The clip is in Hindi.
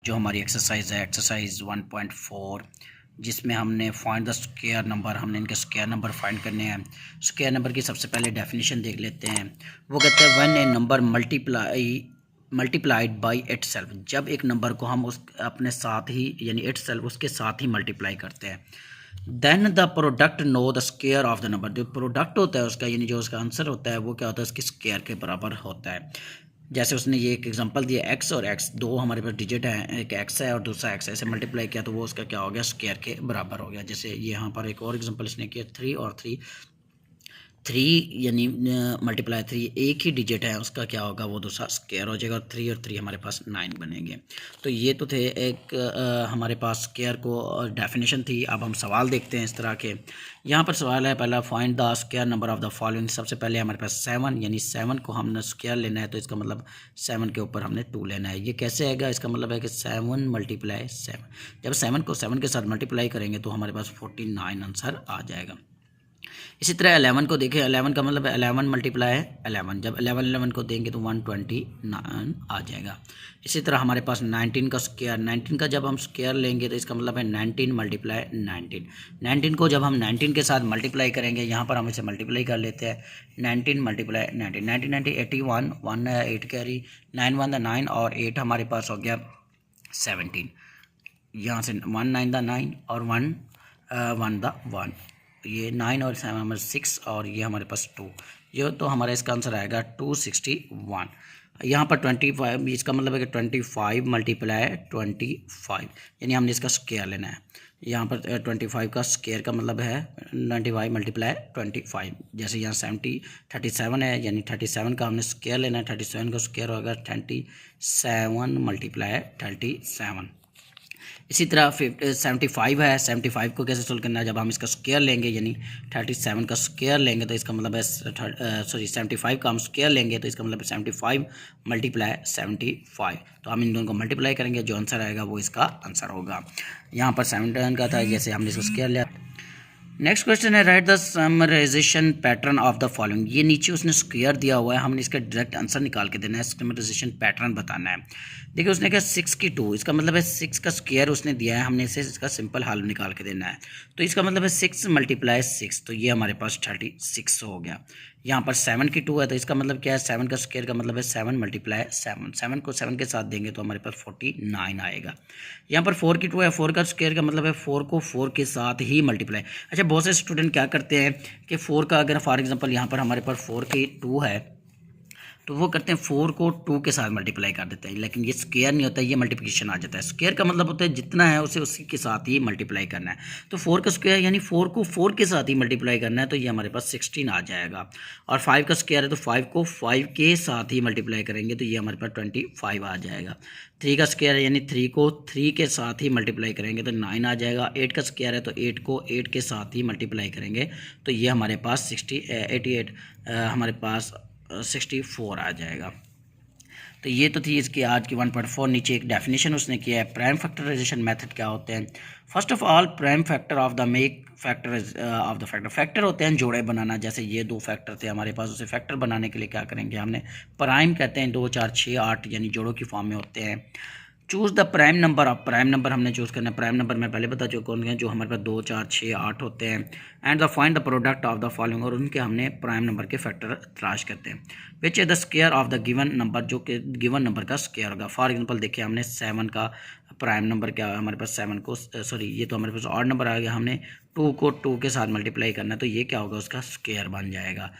जो हमारी एक्सरसाइज है एक्सरसाइज 1.4 जिसमें हमने फाइंड द स्क्वायर नंबर, हमने इनके स्क्वायर नंबर फाइंड करने हैं। स्क्वायर नंबर की सबसे पहले डेफिनेशन देख लेते हैं। वो कहते हैं when A number multiplied by itself, जब एक नंबर को हम उस अपने साथ ही यानी इटसेल्फ उसके साथ ही मल्टीप्लाई करते हैं, then the product no the square of the number. जो प्रोडक्ट होता है उसका यानी जो उसका आंसर होता है वो क्या होता है, उसकी स्क्वायर के बराबर होता है। जैसे उसने ये एक एग्जांपल दिया, एक्स और एक्स दो हमारे पास डिजिट है, एक एक्स है और दूसरा एक्स है, ऐसे मल्टीप्लाई किया तो वो उसका क्या हो गया, स्क्वायर के बराबर हो गया। जैसे ये यहाँ पर एक और एग्जांपल इसने किया, थ्री और थ्री यानी मल्टीप्लाई थ्री एक ही डिजिट है, उसका क्या होगा, वो दूसरा स्क्वायर हो जाएगा। और थ्री हमारे पास 9 बनेंगे। तो ये तो थे एक हमारे पास स्क्वायर को डेफिनेशन थी। अब हम सवाल देखते हैं इस तरह के। यहाँ पर सवाल है पहला, find the square number of the following. सबसे पहले हमारे पास 7 यानी 7 को हमने स्क्वायर लेना है, तो इसका मतलब 7 के ऊपर हमने 2 लेना है। ये कैसे आएगा, इसका मतलब है कि 7 मल्टीप्लाई 7, जब 7 को 7 के साथ मल्टीप्लाई करेंगे तो हमारे पास 49 आंसर आ जाएगा। इसी तरह 11 को देखें, 11 का मतलब है 11 मल्टीप्लाई 11, जब 11 को देंगे तो 129 आ जाएगा। इसी तरह हमारे पास 19 का स्क्वायर, 19 का जब हम स्क्वायर लेंगे तो इसका मतलब है 19 मल्टीप्लाई 19। 19 को जब हम 19 के साथ मल्टीप्लाई करेंगे, यहाँ पर हम इसे मल्टीप्लाई कर लेते हैं, 19 मल्टीप्लाई 19, 19 81, 1 8 कैरी, 9 1 9 और 8 हमारे पास हो गया 17। यहाँ से 1 9 द 9 और 1 1 द 1, ये 9 और 7 हमारे 6 और ये हमारे पास 2, ये तो हमारा इसका आंसर आएगा 261। यहाँ पर 25, इसका मतलब है कि 25 मल्टीप्लाई 25 यानी हमने इसका स्क्वायर लेना है। यहाँ पर 25 का स्क्वायर का मतलब है 95 मल्टीप्लाई 25। जैसे यहाँ 37 है यानी 37 का हमने स्क्वायर लेना है, 37 का स्क्वायर होगा 27 मल्टीप्लाई 37। इसी तरह 75 है, 75 को कैसे सोल्व करना है, जब हम इसका स्क्वायर लेंगे यानी 37 का स्क्वायर लेंगे तो इसका मतलब है 75 का हम स्क्वायर लेंगे तो इसका मतलब है 75 मल्टीप्लाई 75। तो हम इन दोनों को मल्टीप्लाई करेंगे, जो आंसर आएगा वो इसका आंसर होगा। यहाँ पर 7 का था, जैसे हमने इसका स्क्वायर लिया। नेक्स्ट क्वेश्चन है, write the summarization pattern of the following. ये नीचे उसने स्क्वायर दिया हुआ है, हमने इसका डायरेक्ट आंसर निकाल के देना है, समराइजेशन पैटर्न बताना है। देखिए उसने कहा 6 की 2, इसका मतलब है 6 का स्क्वायर उसने दिया है, हमने इसे इसका सिंपल हल निकाल के देना है। तो इसका मतलब है 6 मल्टीप्लाई 6, तो ये हमारे पास 36 हो गया। यहाँ पर 7 की 2 है, तो इसका मतलब क्या है, 7 का स्क्वायर का मतलब है 7 मल्टीप्लाई 7, 7 को 7 के साथ देंगे तो हमारे पास 49 आएगा। यहाँ पर 4 की 2 है, 4 का स्क्वायर का मतलब है 4 को 4 के साथ ही मल्टीप्लाई। अच्छा, बहुत से स्टूडेंट क्या करते हैं कि 4 का अगर फॉर एग्जांपल यहाँ पर हमारे पास 4 की 2 है तो वो करते हैं 4 को 2 के साथ मल्टीप्लाई कर देते हैं, लेकिन ये स्क्वायर नहीं होता, ये मल्टीप्लिकेशन आ जाता है। स्क्वायर का मतलब होता है जितना है उसे उसी के साथ ही मल्टीप्लाई करना है। तो 4 का स्क्वायर यानी 4 को 4 के साथ ही मल्टीप्लाई करना है, तो ये हमारे पास 16 आ जाएगा। और 5 का स्क्वायर है तो 5 को 5 के साथ ही मल्टीप्लाई करेंगे तो ये हमारे पास 25 आ जाएगा। 3 का स्क्वायर है यानी 3 को 3 के साथ ही मल्टीप्लाई करेंगे तो 9 आ जाएगा। 8 का स्क्वायर है तो 8 को 8 के साथ ही मल्टीप्लाई करेंगे तो ये हमारे पास 88 हमारे पास 64 आ जाएगा। तो ये तो थी इसकी आज की 1.4। नीचे एक डेफिनेशन उसने किया है, प्राइम फैक्टराइजेशन मेथड क्या होते हैं। First of all, prime factor of the make factor of the factor. Factor होते हैं जोड़े बनाना, जैसे ये 2 फैक्टर थे हमारे पास, उसे फैक्टर बनाने के लिए क्या करेंगे, हमने प्राइम कहते हैं 2 4 6 8 यानी जोड़ों की फॉर्म में होते हैं। Choose the prime number of, prime number हमने चूज़ करना है। प्राइम नंबर मैं पहले बता चुका कौन है, जो हमारे पास 2 4 6 8 होते हैं। And the find the product of the following, और उनके हमने प्राइम नंबर के फैक्टर तलाश करते हैं। Which is the square of the given number, जो कि गिवन नंबर का स्क्वायर होगा। फॉर एग्जांपल देखिए हमने 7 का प्राइम नंबर क्या है हमारे पास, 7 को सॉरी ये तो हमारे पास ऑड नंबर आ गया, हमने 2 को 2 के साथ मल्टीप्लाई करना है तो ये क्या होगा, उसका स्क्वायर बन जाएगा।